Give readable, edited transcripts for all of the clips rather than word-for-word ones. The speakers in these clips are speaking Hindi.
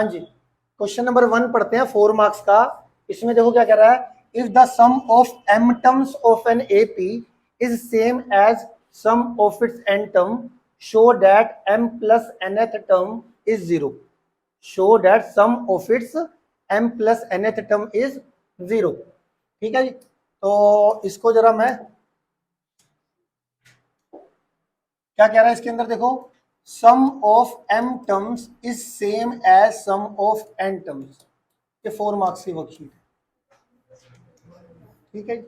हाँ जी, क्वेश्चन नंबर 1 पढ़ते हैं, 4 मार्क्स का। इसमें देखो क्या कह रहा है, if the sum of m terms of an AP is same as sum of its n term, show that m plus nth term is 0। Show that sum of its m plus nth term is 0। ठीक है जी, तो इसको जरा मैं क्या कह रहा है इसके अंदर, देखो sum of m terms is same as sum of n terms. ये 4 मार्क्स की वर्कशीट है। ठीक है,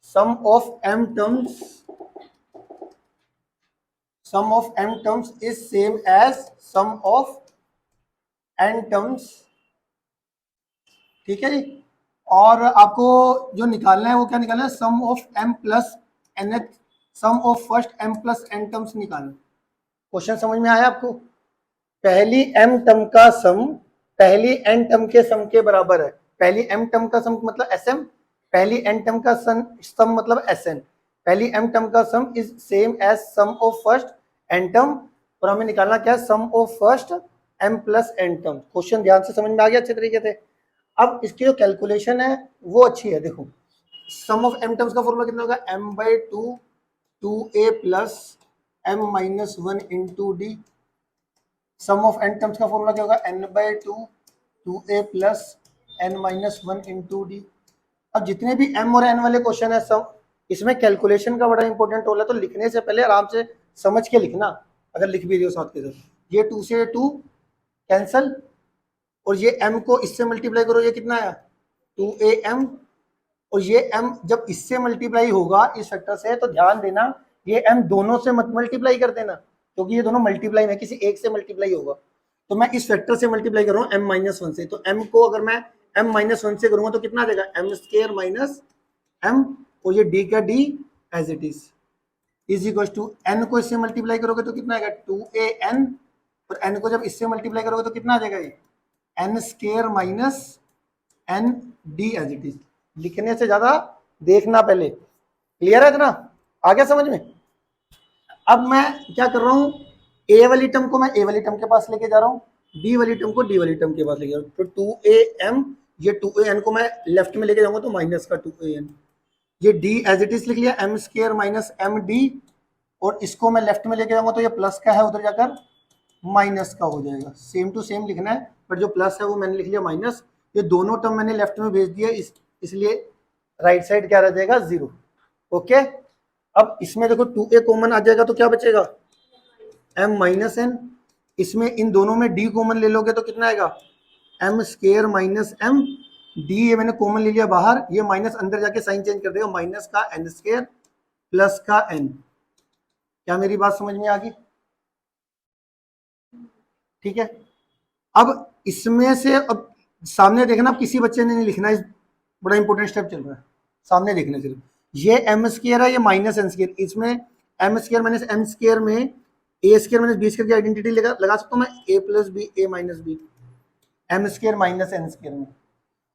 sum of m terms, sum of m terms is same as sum of n terms. ठीक है जी, और आपको जो निकालना है वो क्या निकालना है, sum of m plus nth, sum of first m plus n terms निकालना। क्वेश्चन समझ में आया आपको? पहली m टर्म का सम पहली n टर्म के सम के बराबर है। पहली m टर्म का सम मतलब sm, पहली n टर्म का सम मतलब sn। पहली m टर्म का sum is same as sum of first n term, और हमें निकालना क्या है, sum of first m plus n term. Question ध्यान से समझ में आ गया अच्छे तरीके से? अब इसकी जो कैलकुलेशन है वो अच्छी है। देखो सम ऑफ m टर्म्स का फॉर्मूला कितना होगा, m/2 2a plus m-1 into d. Sum of n terms का फॉर्मूला क्या होगा, n/2 2a plus n-1 into D. अब जितने भी m और n वाले क्वेश्चन है सब, इसमें कैलकुलेशन का बड़ा इंपॉर्टेंट रोल है, तो लिखने से पहले आराम से समझ के लिखना। अगर लिख भी रही हो साथ के साथ, ये 2 से 2 कैंसल, और ये m को इससे मल्टीप्लाई करो, ये कितना आया 2am, और ये m जब इससे मल्टीप्लाई होगा इस फैक्टर से, तो ध्यान देना ये m दोनों से मत मल्टीप्लाई कर देना, क्योंकि ये दोनों मल्टीप्लाई में किसी एक से मल्टीप्लाई होगा। तो मैं इस फैक्टर से मल्टीप्लाई कर रहा हूँ m-1 से, तो m को अगर मैं m-1 से करूंगा तो कितना देगा, m स्क्वायर माइनस m, और ये d का d as it is equal to n को इससे मल्टीप्लाई करोगे तो कितना आएगा 2an, और n को जब इससे मल्टीप्लाई करोगे तो कितना आ जाएगा, ये n square minus n d as it is. लिखने से ज्यादा देखना पहले। क्लियर है इतना? आ गया समझ में? अब मैं क्या कर रहा हूं, a वाली टर्म को मैं a वाली टर्म के पास लेके जा रहा हूं, d वाली टर्म को d वाली टर्म के पास लेके जा रहा हूं। तो 2am, ये 2an को मैं लेफ्ट में लेके जाऊंगा तो माइनस का 2an, ये d एज इट इज लिख लिया m स्क्वायर माइनस md, और इसको मैं लेफ्ट में लेके जाऊंगा तो ये प्लस का है, उधर जाकर माइनस का हो जाएगा। सेम टू सेम लिखना है, बट जो प्लस है वो मैंने लिख लिया माइनस। ये दोनों टर्म मैंने लेफ्ट में भेज दिया, इसलिए राइट साइड क्या रह जाएगा, 0। ओके, अब इसमें देखो 2a कॉमन आ जाएगा तो क्या बचेगा, m-n। इसमें इन दोनों में d कॉमन ले लोगे तो कितना आएगा, m square minus m d, ये मैंने कॉमन ले लिया बाहर, ये माइनस अंदर जाके साइन चेंज कर देगा, माइनस का n स्क्वायर प्लस का n। क्या मेरी बात समझ में आ गई? ठीक है, अब इसमें से अब सामने देखना, अब किसी बच्चे ने नहीं लिखना, इस बड़ा इंपॉर्टेंट स्टेप चल रहा है, सामने देखने सिर्फ। ये एम स्क्वायर है, ये माइनस एन स्क्वायर, इसमें M square minus M square में A square minus B square की आइडेंटिटी लगा सकता हूँ मैं, A plus B A minus B, M square minus N square में।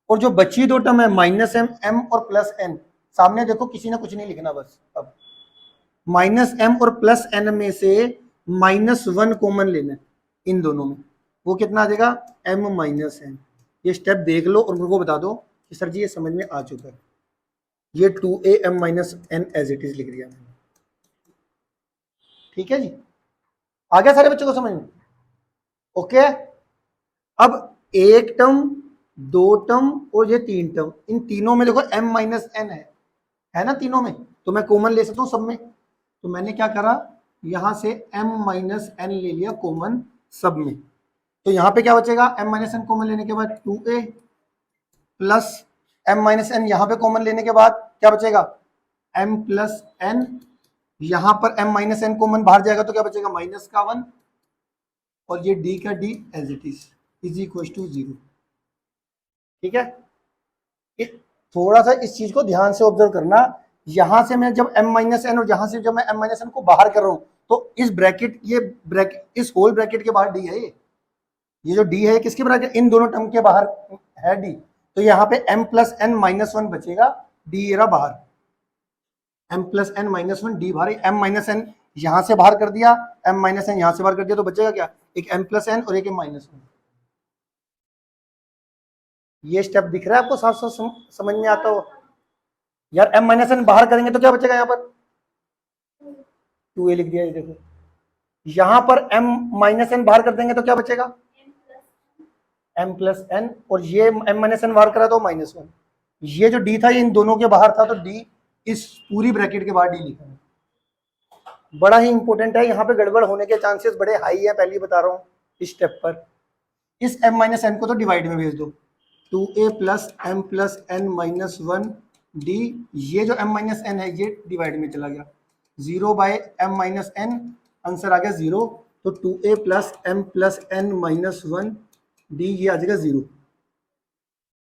और जो बची दो टर्म है माइनस एम एम और प्लस एन, सामने देखो किसी ने कुछ नहीं लिखना बस। अब माइनस एम और प्लस एन में से -1 कॉमन लेना है इन दोनों में, वो कितना आ जाएगा, m माइनस एन। ये स्टेप देख लो और मेरे को बता दो कि सर जी ये समझ में आ चुका है। ये 2am minus n as it is लिख दिया मैंने। ठीक है जी, आ गया सारे बच्चों को समझ में? ओके, अब एक टर्म, दो टर्म और ये 3 टर्म, इन तीनों में देखो m माइनस एन है ना तीनों में, तो मैं कॉमन ले सकता हूँ सब में। तो मैंने क्या करा, यहां से m माइनस एन ले लिया कॉमन सब में, तो यहां पे क्या बचेगा, m माइनस एन कॉमन लेने के बाद 2a plus m minus n, यहां पे कॉमन लेने के बाद क्या बचेगा, m प्लस एन, यहां पर m माइनस एन कॉमन बाहर जाएगा तो क्या बचेगा, माइनस का 1, और ये d का d as it is equal to 0। ठीक है, थोड़ा सा इस चीज को ध्यान से ऑब्जर्व करना। यहां से मैं जब m माइनस एन, और यहां से जब मैं m माइनस एन को बाहर कर रहा हूं, तो इस ब्रैकेट, ये ब्रैकेट, इस होल ब्रैकेट के बाहर d है, ये जो d है किसके ब्रैकेट, इन दोनों टर्म के बाहर है d, तो यहाँ पे m प्लस एन माइनस 1 बचेगा, d ये रहा बाहर, m plus n minus 1 d बाहर, m माइनस एन यहां से बाहर कर दिया, m माइनस एन यहां से बाहर कर दिया, तो बचेगा क्या, एक m प्लस एन और एक m माइनस 1। ये स्टेप दिख रहा है आपको, साफ साफ समझ में आता हो यार। m माइनस एन बाहर करेंगे तो क्या बचेगा, यहाँ पर 2a लिख दिया, ये देखो। यहाँ पर m माइनस एन बाहर कर देंगे तो क्या बचेगा, m प्लस एन, और ये m माइनस एन बाहर करा तो -1। ये जो d था ये इन दोनों के बाहर था, तो d इस पूरी ब्रैकेट के बाहर d लिखा है। बड़ा ही इंपॉर्टेंट है, यहाँ पे गड़बड़ होने के चांसेस बड़े हाई है, पहले ही बता रहा हूँ। इस स्टेप पर इस m माइनस एन को तो डिवाइड में भेज दो, 2a plus m plus n minus 1 d, ये जो m माइनस n है ये डिवाइड में चला गया, 0 by m minus n, answer आ गया 0। तो 2a plus m plus n minus 1 d, ये आ जाएगा 0।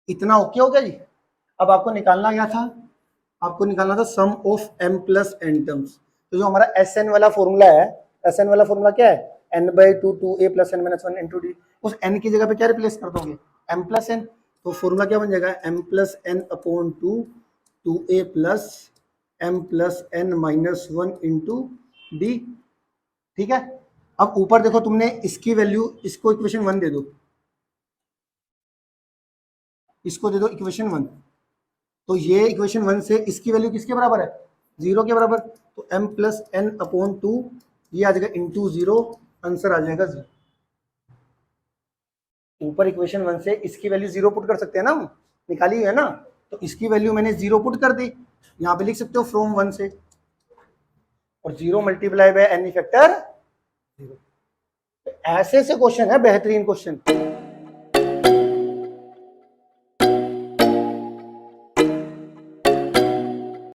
इतना ओके हो गया जी। अब आपको निकालना क्या था, आपको निकालना था sum of m plus n terms. तो जो हमारा Sn वाला फॉर्मूला है, Sn वाला फॉर्मूला क्या है, n/2 2a plus n minus 1 into D. उस n की जगह पे क्या रिप्लेस कर दोगे, m प्लस n। तो फॉर्मूला क्या बन जाएगा, m plus n upon 2 2a plus m plus n minus 1 into D. ठीक है, अब ऊपर देखो तुमने इसकी वैल्यू, इसको इक्वेशन 1 दे दो, इसको दे दो इक्वेशन 1। तो ये इक्वेशन 1 से इसकी वैल्यू किसके बराबर है, 0 के बराबर। तो m प्लस n अपॉन 2, ये आ जाएगा इंटू 0, आंसर आ जाएगा 0। ऊपर इक्वेशन 1 से इसकी वैल्यू 0 पुट कर सकते हैं ना, हम निकाली है ना, तो इसकी वैल्यू मैंने 0 पुट कर दी, यहाँ पे लिख सकते हो फ्रॉम 1 से, और 0 मल्टीप्लाई बाय n फैक्टर 0। ऐसे से क्वेश्चन है, बेहतरीन क्वेश्चन।